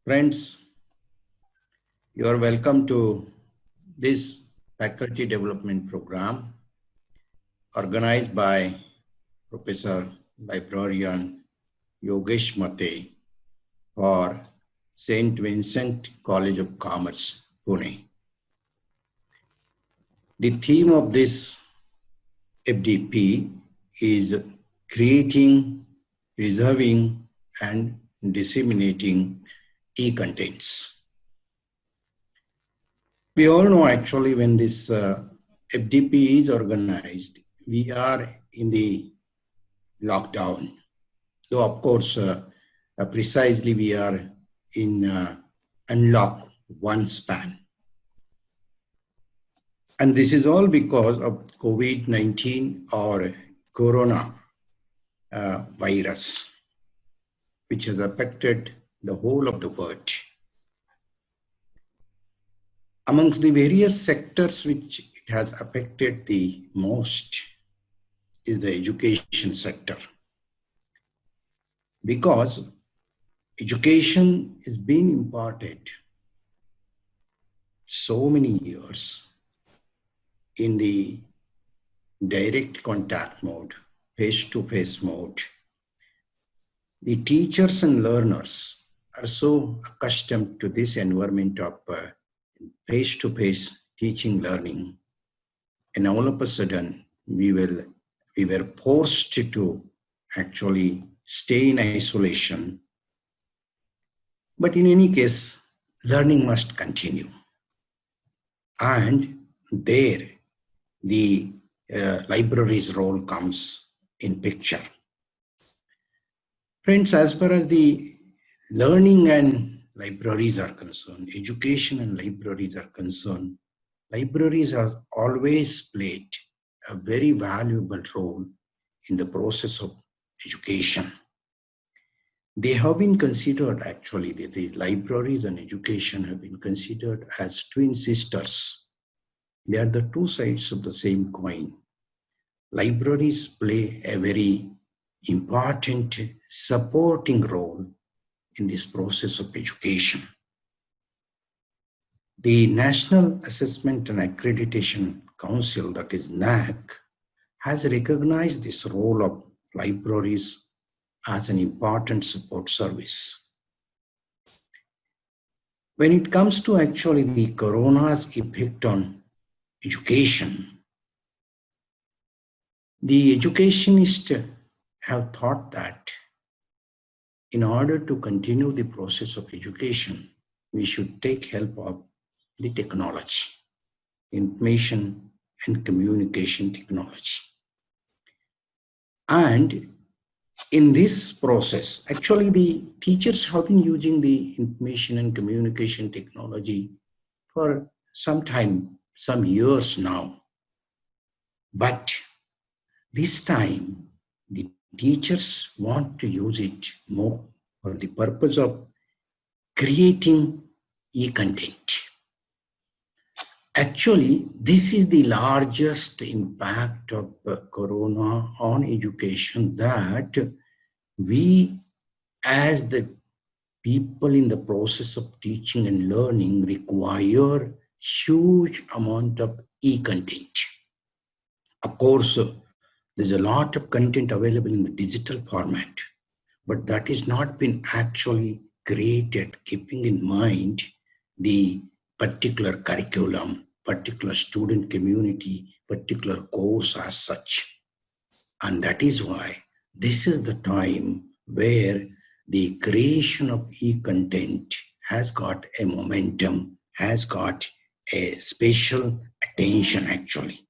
Friends, you are welcome to this faculty development program organized by Professor Librarian Yogesh Mate for St. Vincent College of Commerce, Pune. The theme of this FDP is creating, preserving, and disseminating e-contents. We all know actually when this FDP is organized, we are in the lockdown. So of course, precisely we are in unlock one span. And this is all because of COVID-19 or corona virus, which has affected the whole of the world. Amongst the various sectors which it has affected the most is the education sector. Because education is being imparted so many years in the direct contact mode, face-to-face mode. The teachers and learners are so accustomed to this environment of face-to-face teaching learning, and all of a sudden we were forced to actually stay in isolation. But in any case, learning must continue, and there the library's role comes in picture. Friends, as far as the learning and libraries are concerned, education and libraries are concerned, libraries have always played a very valuable role in the process of education. They have been considered, actually, the libraries and education have been considered as twin sisters. They are the two sides of the same coin. Libraries play a very important supporting role in this process of education. The National Assessment and Accreditation Council, that is NAAC, has recognized this role of libraries as an important support service. When it comes to actually the corona's effect on education, the educationists have thought that in order to continue the process of education, we should take help of the technology, information and communication technology. And in this process, actually the teachers have been using the information and communication technology for some time, some years now. But this time, the teachers want to use it more for the purpose of creating e-content. Actually, this is the largest impact of corona on education, that we as the people in the process of teaching and learning require huge amount of e-content. Of course, there's a lot of content available in the digital format, but that has not been actually created keeping in mind the particular curriculum, particular student community, particular course as such. And that is why this is the time where the creation of e-content has got a momentum, has got a special attention actually.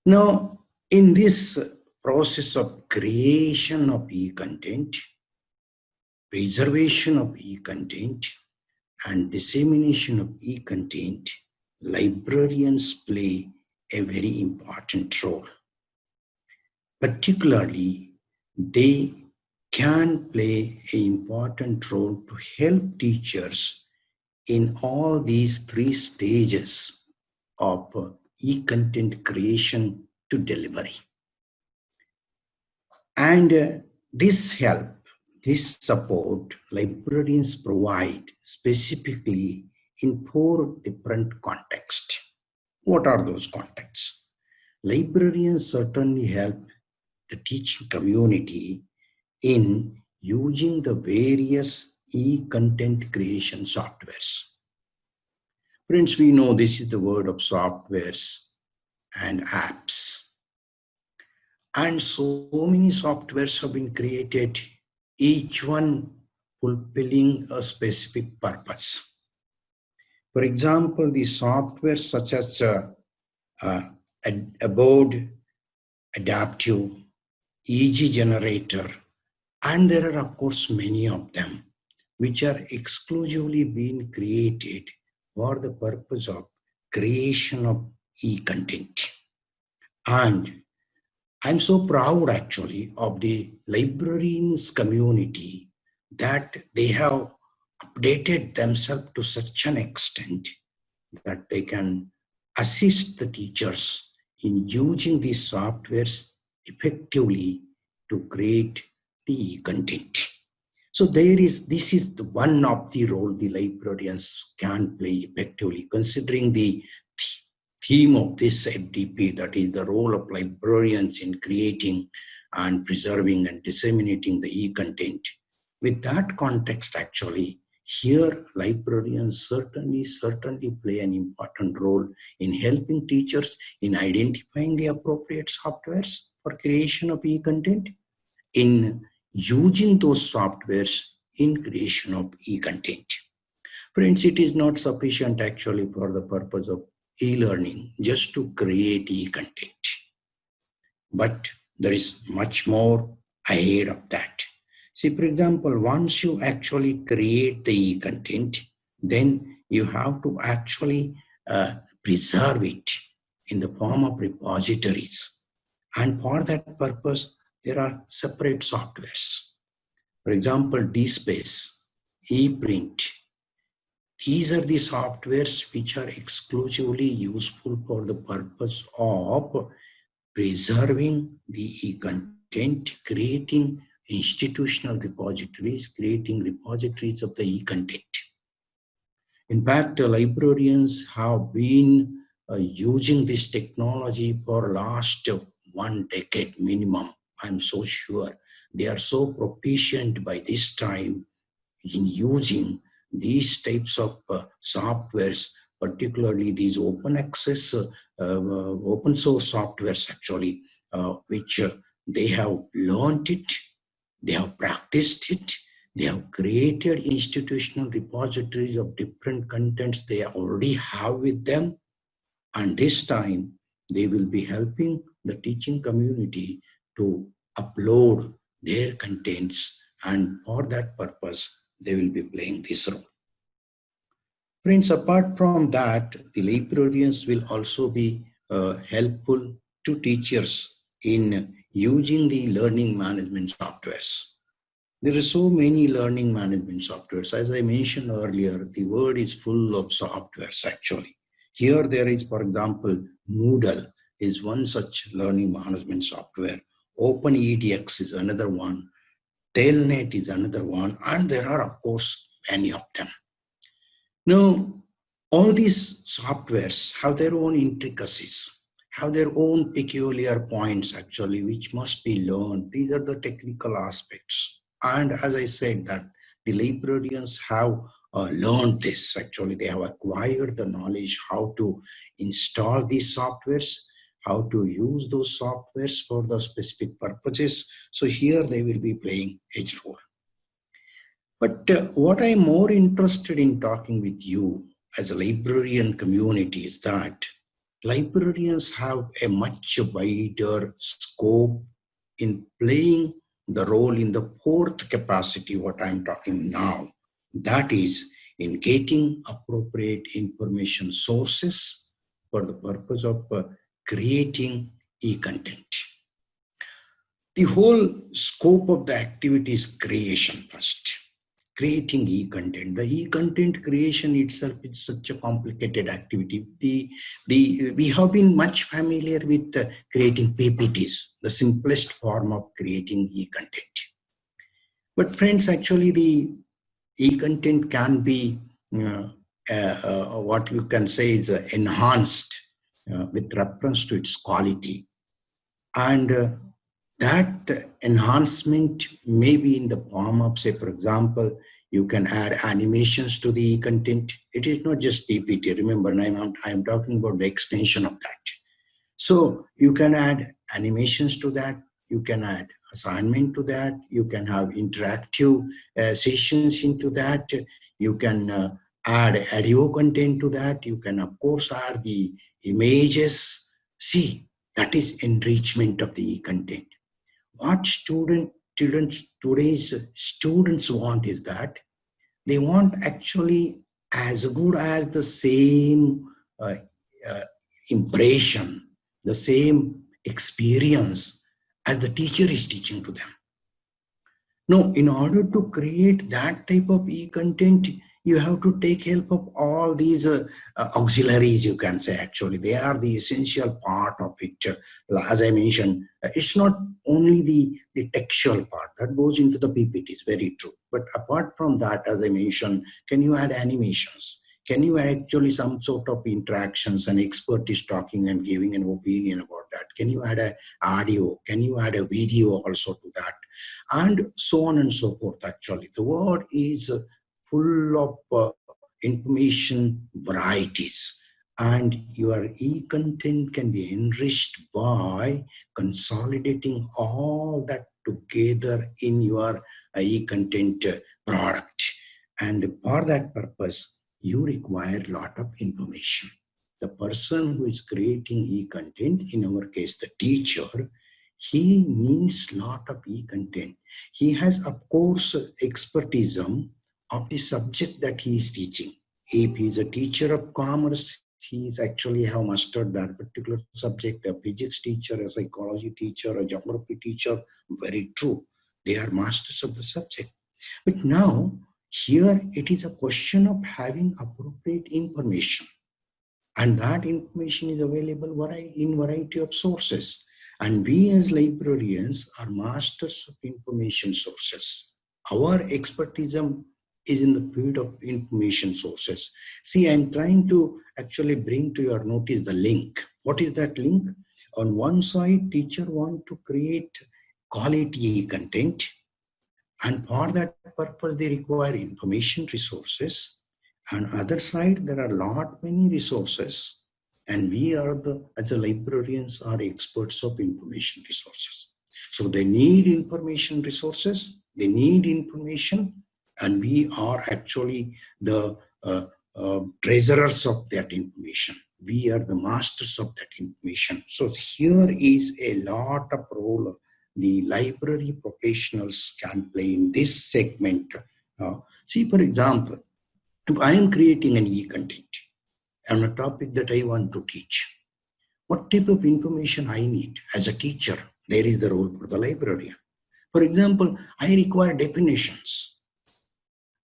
Now, in this process of creation of e-content, preservation of e-content, and dissemination of e-content, librarians play a very important role. Particularly, they can play an important role to help teachers in all these three stages of e-content creation to delivery. And this help, This support librarians provide specifically in 4 different contexts. What are those contexts? Librarians certainly help the teaching community in using the various e-content creation softwares. Friends, we know this is the word of softwares and apps. And so many softwares have been created, each one fulfilling a specific purpose. For example, the software such as board, adaptive, EG generator, and there are of course many of them which are exclusively being created for the purpose of creation of e-content. And I'm so proud actually of the librarians community that they have updated themselves to such an extent that they can assist the teachers in using these softwares effectively to create the content. So this is the one of the role the librarians can play effectively, considering the theme of this FDP, that is the role of librarians in creating and preserving and disseminating the e-content. With that context, actually, here librarians certainly play an important role in helping teachers in identifying the appropriate softwares for creation of e-content, in using those softwares in creation of e-content. Friends, it is not sufficient actually for the purpose of e-learning just to create e-content. But there is much more ahead of that. See, for example, once you actually create the e-content, then you have to actually preserve it in the form of repositories. And for that purpose, there are separate softwares. For example, DSpace, ePrint. These are the softwares which are exclusively useful for the purpose of preserving the e-content, creating institutional repositories, creating repositories of the e-content. In fact, librarians have been using this technology for last 1 decade minimum. I'm so sure they are so proficient by this time in using these types of softwares, particularly these open access, open source softwares actually, which they have learned it, they have practiced it, they have created institutional repositories of different contents they already have with them. And this time they will be helping the teaching community to upload their contents, and for that purpose, they will be playing this role. Friends, apart from that, the librarians will also be helpful to teachers in using the learning management softwares. There are so many learning management softwares. As I mentioned earlier, the world is full of softwares actually. Here there is, for example, Moodle is one such learning management software. OpenEDX is another one. Telnet is another one. And there are, of course, many of them. Now, all these softwares have their own intricacies, have their own peculiar points actually, which must be learned. These are the technical aspects. And as I said, that the librarians have learned this actually. They have acquired the knowledge how to install these softwares, how to use those softwares for the specific purposes. So here they will be playing a role. But what I'm more interested in talking with you as a librarian community is that librarians have a much wider scope in playing the role in the 4th capacity, what I'm talking now. That is in getting appropriate information sources for the purpose of creating e-content. The whole scope of the activity is creation first. Creating e-content. The e-content creation itself is such a complicated activity. We have been much familiar with creating PPTs, the simplest form of creating e-content. But friends, actually the e-content can be what you can say is enhanced with reference to its quality. And that enhancement may be in the form of, say, for example, you can add animations to the content. It is not just PPT. Remember, I'm talking about the extension of that. So you can add animations to that. You can add assignment to that. You can have interactive sessions into that. You can add audio content to that. You can, of course, add the images. See, that is enrichment of the content. What today's students want is that they want actually as good as the same uh, uh, impression, the same experience as the teacher is teaching to them. No, in order to create that type of e-content, you have to take help of all these auxiliaries, you can say. Actually, they are the essential part of it. As I mentioned, it's not only the textual part that goes into the PPT, is very true. But apart from that, as I mentioned, can you add animations? Can you add actually some sort of interactions? An expert is talking and giving an opinion about that. Can you add a audio? Can you add a video also to that? And so on and so forth. Actually, the world is full of information varieties, and your e-content can be enriched by consolidating all that together in your e-content product. And for that purpose, you require a lot of information. The person who is creating e-content, in our case the teacher, he needs lot of e-content. He has, of course, expertise of the subject that he is teaching. If he is a teacher of commerce, he is actually have mastered that particular subject. A physics teacher, a psychology teacher, a geography teacher, very true. They are masters of the subject. But now, here it is a question of having appropriate information. And that information is available in variety of sources. And we as librarians are masters of information sources. Our expertise is in the field of information sources. See, I'm trying to actually bring to your notice the link. What is that link? On one side, teacher want to create quality content. And for that purpose, they require information resources. And other side, there are many resources. And we are as a librarians, are experts of information resources. So they need information resources, they need information, and we are actually the treasurers of that information. We are the masters of that information. So here is a lot of role the library professionals can play in this segment. See, for example, if I am creating an e-content on a topic that I want to teach, what type of information I need as a teacher? There is the role for the librarian. For example, I require definitions,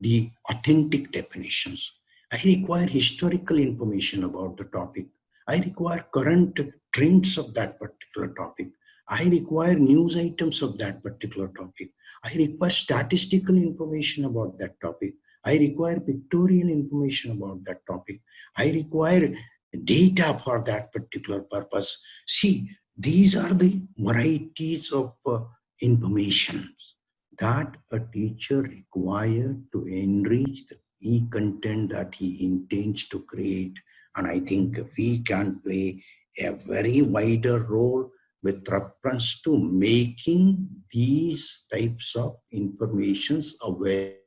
the authentic definitions. I require historical information about the topic. I require current trends of that particular topic. I require news items of that particular topic. I require statistical information about that topic. I require pictorial information about that topic. I require data for that particular purpose. See, these are the varieties of information that a teacher required to enrich the e-content that he intends to create. And I think we can play a very wider role with reference to making these types of informations available.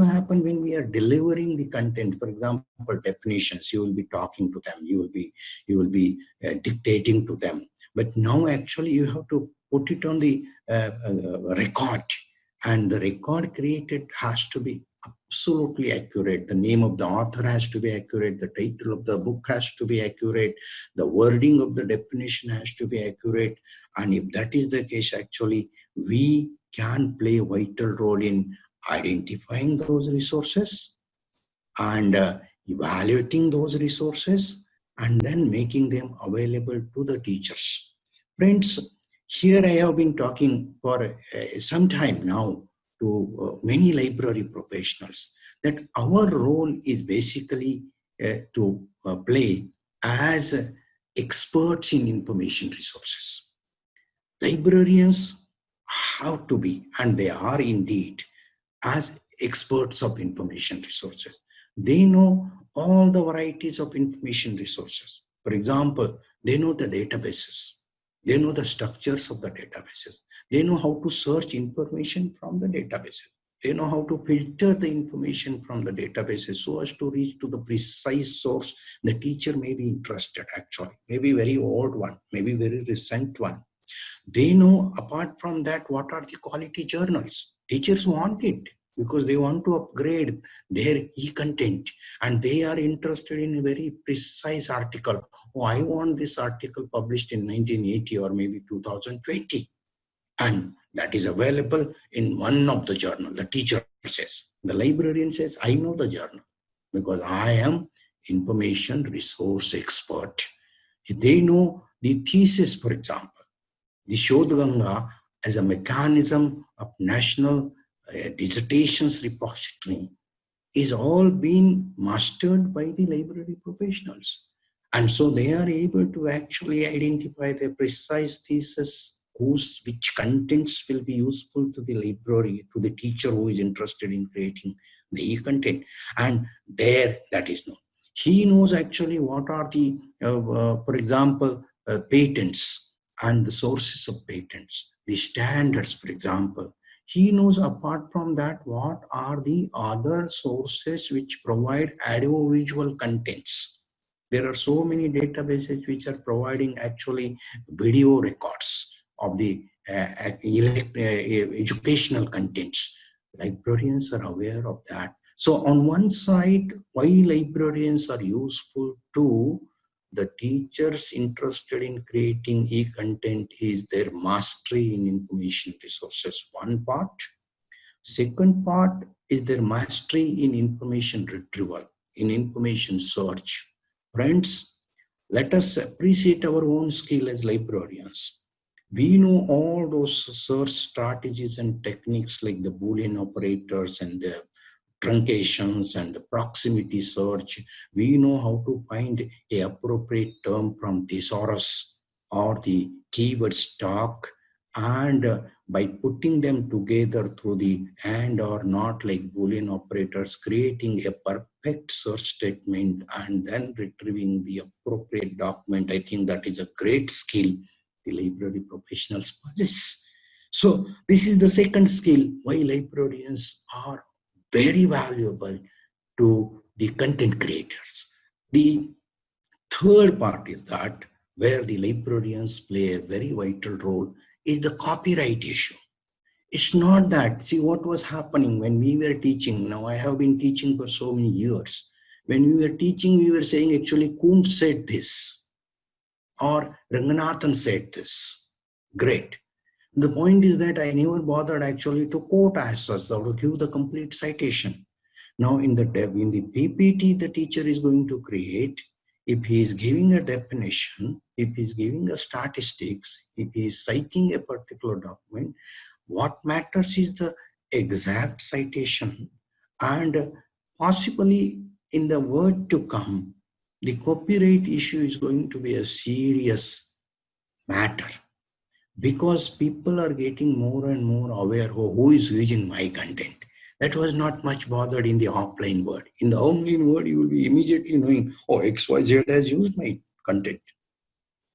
Happen when we are delivering the content. For example, definitions, you will be talking to them, you will be dictating to them, but now actually you have to put it on the record, and the record created has to be absolutely accurate. The name of the author has to be accurate, the title of the book has to be accurate, the wording of the definition has to be accurate. And if that is the case, actually we can play a vital role in identifying those resources and evaluating those resources, and then making them available to the teachers. Friends, here I have been talking for some time now to many library professionals that our role is basically to play as experts in information resources. Librarians have to be, and they are indeed, as experts of information resources. They know all the varieties of information resources. For example, they know the databases. They know the structures of the databases. They know how to search information from the databases. They know how to filter the information from the databases so as to reach to the precise source the teacher may be interested actually. Maybe very old one, maybe very recent one. They know apart from that what are the quality journals. Teachers want it because they want to upgrade their e-content and they are interested in a very precise article. Oh, I want this article published in 1980 or maybe 2020. And that is available in one of the journal. The teacher says, the librarian says, I know the journal because I am information resource expert. They know the thesis, for example. The Shodhganga as a mechanism of national dissertations repository is all being mastered by the library professionals. And so they are able to actually identify the precise thesis, which contents will be useful to the library, to the teacher who is interested in creating the e-content. And there that is known. He knows actually what are the, for example, patents and the sources of patents, the standards, for example. He knows apart from that what are the other sources which provide audiovisual contents. There are so many databases which are providing actually video records of the educational contents. Librarians are aware of that. So on one side, why librarians are useful to the teachers interested in creating e-content is their mastery in information resources, one part. Second part is their mastery in information retrieval, in information search. Friends, let us appreciate our own skill as librarians. We know all those search strategies and techniques like the Boolean operators and the truncations and the proximity search. We know how to find a appropriate term from thesaurus or the keyword stock, and by putting them together through the and or not like Boolean operators, creating a perfect search statement and then retrieving the appropriate document. I think that is a great skill the library professionals possess. So this is the second skill why librarians are very valuable to the content creators. The third part is that where the librarians play a very vital role is the copyright issue. It's not that, see what was happening when we were teaching. Now I have been teaching for so many years. When we were teaching, we were saying actually Kunt said this or Ranganathan said this. Great. The point is that I never bothered actually to quote as such or to give the complete citation. Now in the PPT the teacher is going to create, if he is giving a definition, if he is giving a statistics, if he is citing a particular document, what matters is the exact citation, and possibly in the word to come, the copyright issue is going to be a serious matter. Because people are getting more and more aware of who is using my content. That was not much bothered in the offline world. In the online world, you will be immediately knowing, oh, XYZ has used my content.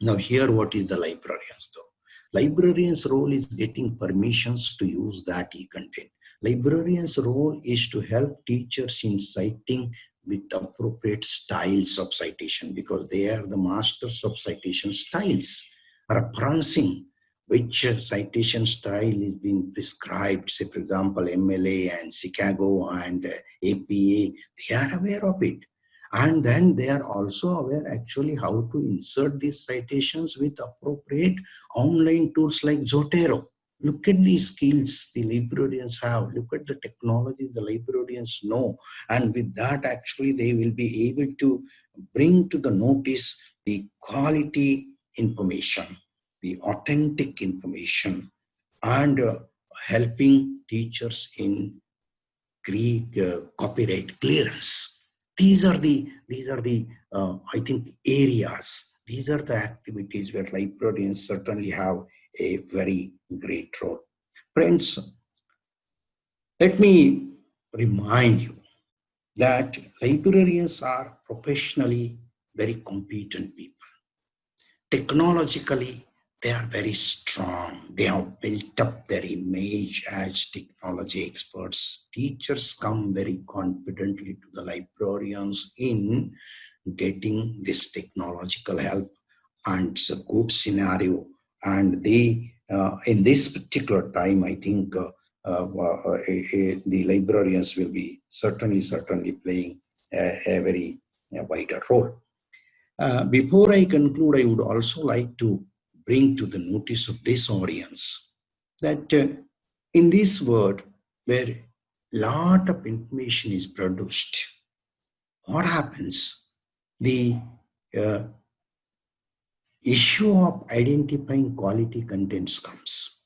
Now here, what is the librarians though? Librarians' role is getting permissions to use that e-content. Librarians' role is to help teachers in citing with appropriate styles of citation because they are the masters of citation styles, referencing which citation style is being prescribed, say for example, MLA and Chicago and APA, they are aware of it. And then they are also aware actually how to insert these citations with appropriate online tools like Zotero. Look at the skills the librarians have. Look at the technology the librarians know. And with that, actually, they will be able to bring to the notice the quality information, the authentic information, and helping teachers in copyright clearance. These are the I think areas. These are the activities where librarians certainly have a very great role. Friends, let me remind you that librarians are professionally very competent people. Technologically, they are very strong. They have built up their image as technology experts. Teachers come very confidently to the librarians in getting this technological help, and it's a good scenario. And they, in this particular time, I think the librarians will be certainly playing a very wider role. Before I conclude, I would also like to bring to the notice of this audience that in this world where lot of information is produced, what happens? The uh, issue of identifying quality contents comes.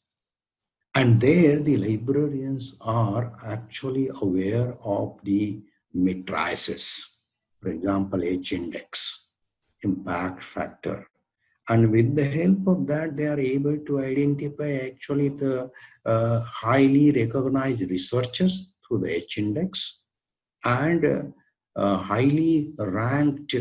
And there the librarians are actually aware of the matrices, for example, H-index, impact factor. And with the help of that, they are able to identify actually the highly recognized researchers through the H-index and highly ranked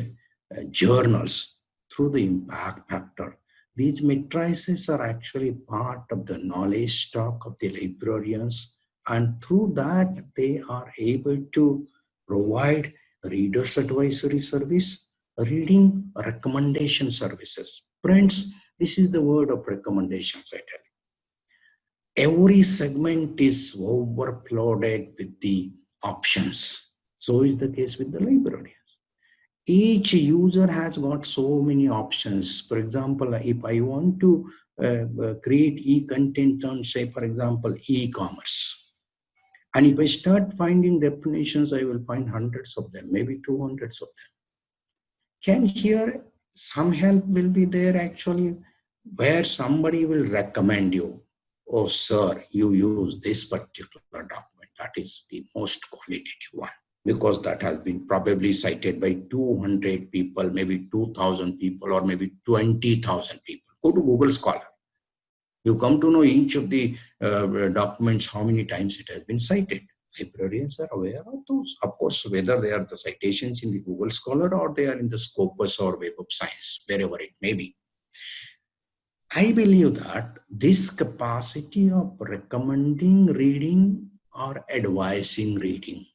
journals through the impact factor. These matrices are actually part of the knowledge stock of the librarians, and through that they are able to provide readers advisory service, reading recommendation services. Friends, this is the word of recommendations, I tell you. Every segment is overloaded with the options. So is the case with the librarians. Each user has got so many options. For example, if I want to create e-content on, say, for example, e-commerce, and if I start finding definitions, I will find hundreds of them, maybe 200s of them. Can here some help will be there actually, where somebody will recommend you, oh sir, you use this particular document, that is the most qualitative one, because that has been probably cited by 200 people, maybe 2,000 people, or maybe 20,000 people. Go to Google Scholar. You come to know each of the documents, how many times it has been cited. Librarians are aware of those. Of course, whether they are the citations in the Google Scholar or they are in the Scopus or Web of Science, wherever it may be. I believe that this capacity of recommending reading or advising reading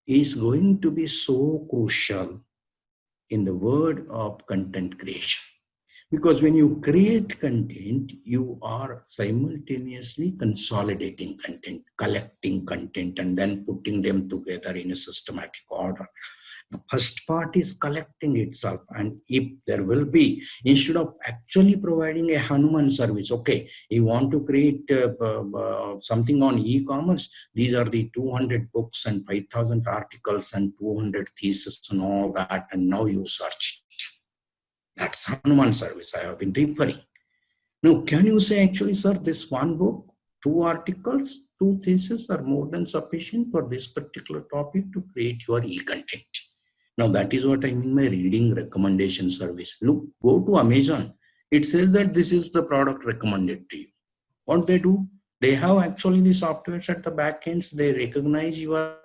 is going to be so crucial in the world of content creation. Because when you create content, you are simultaneously consolidating content, collecting content, and then putting them together in a systematic order. The first part is collecting itself. And if there will be, instead of actually providing a Hanuman service, okay, you want to create something on e-commerce, these are the 200 books and 5,000 articles and 200 theses and all that, and now you search. That's Hanuman service I have been referring. Now, can you say actually, sir, this one book, 2 articles, 2 theses are more than sufficient for this particular topic to create your e-content? Now, that is what I mean by reading recommendation service. Look, go to Amazon. It says that this is the product recommended to you. What they do? They have actually the softwares at the back ends. They recognize your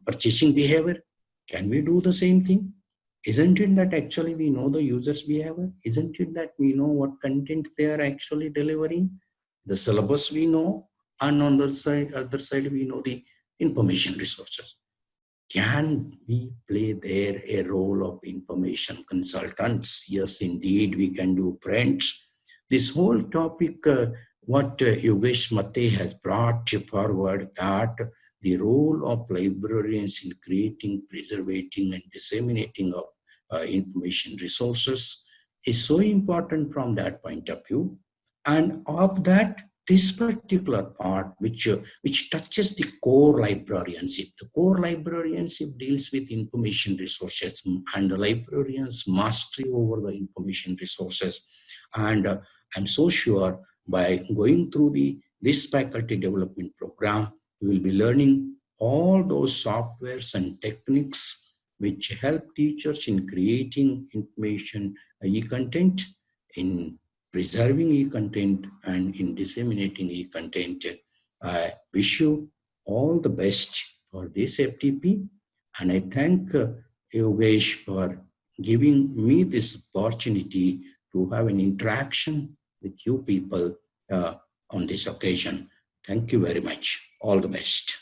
purchasing behavior. Can we do the same thing? Isn't it that actually we know the user's behavior? Isn't it that we know what content they are actually delivering? The syllabus we know, and on the other side we know the information resources. Can we play there a role of information consultants? Yes, indeed, we can do, friends. This whole topic, what Yogesh Mate has brought forward, that the role of librarians in creating, preserving, and disseminating of information resources is so important from that point of view. And of that, this particular part, which touches the core librarianship. The core librarianship deals with information resources and the librarian's mastery over the information resources. And I'm so sure by going through this faculty development program, we will be learning all those softwares and techniques which help teachers in creating information e-content, in preserving e-content, and in disseminating e-content. I wish you all the best for this FTP, and I thank Yogesh for giving me this opportunity to have an interaction with you people on this occasion. Thank you very much. All the best.